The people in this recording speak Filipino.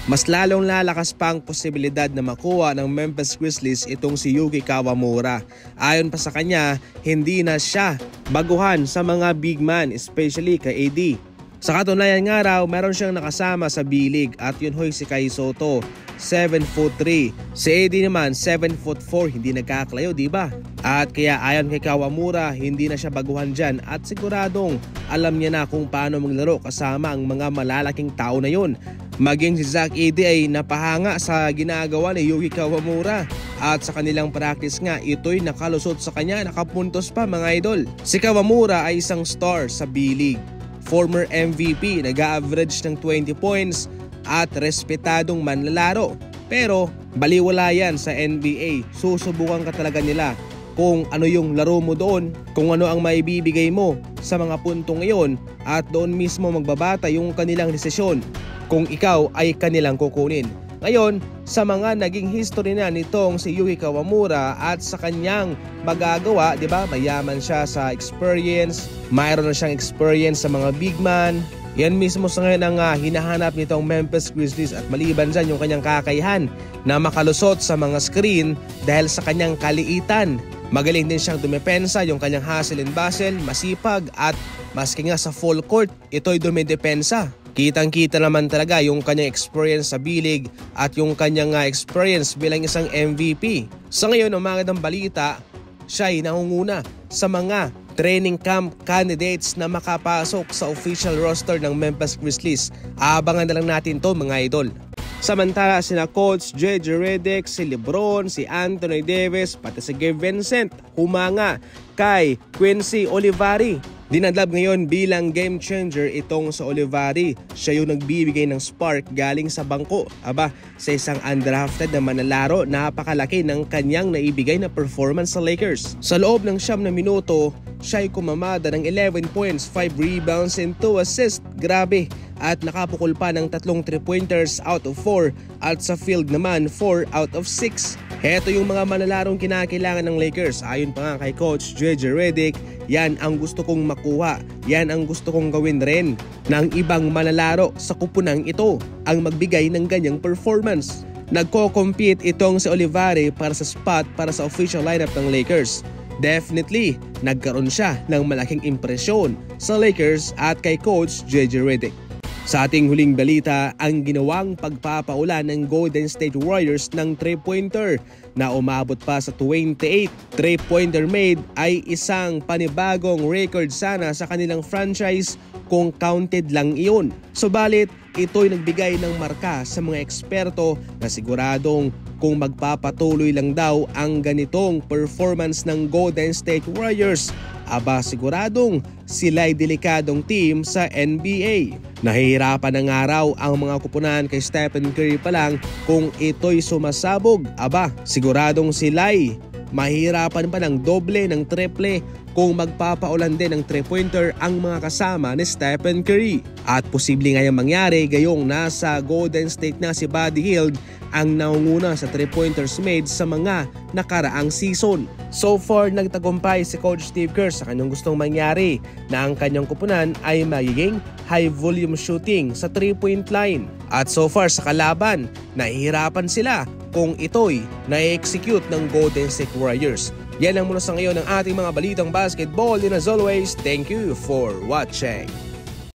mas lalong lalakas pa ang posibilidad na makuha ng Memphis Grizzlies itong si Yuki Kawamura. Ayon pa sa kanya, hindi na siya baguhan sa mga big man, especially kay AD. Sa katunayan nga raw, meron siyang nakasama sa B-League at yun hoy si Kai Sotto, 7'3". Si AD naman 7'4", hindi nagkakalayo, diba? At kaya ayon kay Kawamura, hindi na siya baguhan dyan at siguradong alam niya na kung paano maglaro kasama ang mga malalaking tao na yun. Maging si Zach Edey ay napahanga sa ginagawa ni Yuki Kawamura at sa kanilang practice nga ito'y nakalusot sa kanya, nakapuntos pa mga idol. Si Kawamura ay isang star sa B-League, former MVP, nag-average ng 20 points at respetadong manlalaro. Pero baliwala yan sa NBA, susubukan ka talaga nila kung ano yung laro mo doon, kung ano ang maibibigay mo sa mga puntong iyon at doon mismo magbabata yung kanilang desisyon kung ikaw ay kanilang kukunin. Ngayon, sa mga naging history na nitong si Yuki Kawamura at sa kanyang magagawa, di ba? Mayaman siya sa experience, mayroon na siyang experience sa mga big man. Yan mismo sa ngayon ang hinahanap nitong Memphis Grizzlies at maliban dyan yung kanyang kakayahan na makalusot sa mga screen dahil sa kanyang kaliitan. Magaling din siyang dumepensa, yung kanyang hustle and bustle, masipag at maski nga sa full court, ito'y dumidepensa. Kitang-kita naman talaga yung kanyang experience sa B-League at yung kanyang experience bilang isang MVP. Sa ngayon, ang magandang balita, siya ay nangunguna sa mga training camp candidates na makapasok sa official roster ng Memphis Grizzlies. Abangan na lang natin to mga idol. Samantala sina Coach JJ Redick, si LeBron, si Anthony Davis, pati si Gabe Vincent humanga kay Quincy Olivari. Dinadlab ngayon bilang game changer itong sa Olivari. Siya yung nagbibigay ng spark galing sa bangko. Sa isang undrafted na manlalaro, napakalaki ng kanyang naibigay na performance sa Lakers. Sa loob ng 9 na minuto, siya ay kumamada ng 11 points, 5 rebounds and 2 assists. Grabe! At nakapukol pa ng 3 3-pointers out of 4 at sa field naman 4 out of 6. Heto yung mga manalarong kinakailangan ng Lakers. Ayon pa nga kay Coach JJ Redick, yan ang gusto kong makuha, yan ang gusto kong gawin rin ng ibang manlalaro sa kupunang ito ang magbigay ng ganyang performance. Nagko-compete itong si Olivari para sa spot para sa official lineup ng Lakers. Definitely, nagkaroon siya ng malaking impresyon sa Lakers at kay Coach JJ Redick. Sa ating huling balita, ang ginawang pagpapaulan ng Golden State Warriors ng 3-pointer na umabot pa sa 28 3-pointer made ay isang panibagong record sana sa kanilang franchise kung counted lang iyon. Subalit, ito'y nagbigay ng marka sa mga eksperto na siguradong kung magpapatuloy lang daw ang ganitong performance ng Golden State Warriors, siguradong sila'y delikadong team sa NBA. Nahihirapan na nga raw ang mga kupunan kay Stephen Curry pa lang kung ito'y sumasabog. Siguradong sila'y mahirapan pa ng doble ng triple kung magpapaulan din ng 3-pointer ang mga kasama ni Stephen Curry. At posible nga yung mangyari gayong nasa Golden State na si Buddy Hield ang nangunguna sa 3-pointers made sa mga nakaraang season. So far, nagtagumpay si Coach Steve Kerr sa kanyang gustong mangyari na ang kanyang kupunan ay magiging high volume shooting sa 3-point line. At so far sa kalaban, nahihirapan sila kung ito'y na-execute ng Golden State Warriors. Yan ang muna sa ngayon ng ating mga balitang basketball. And as always, thank you for watching.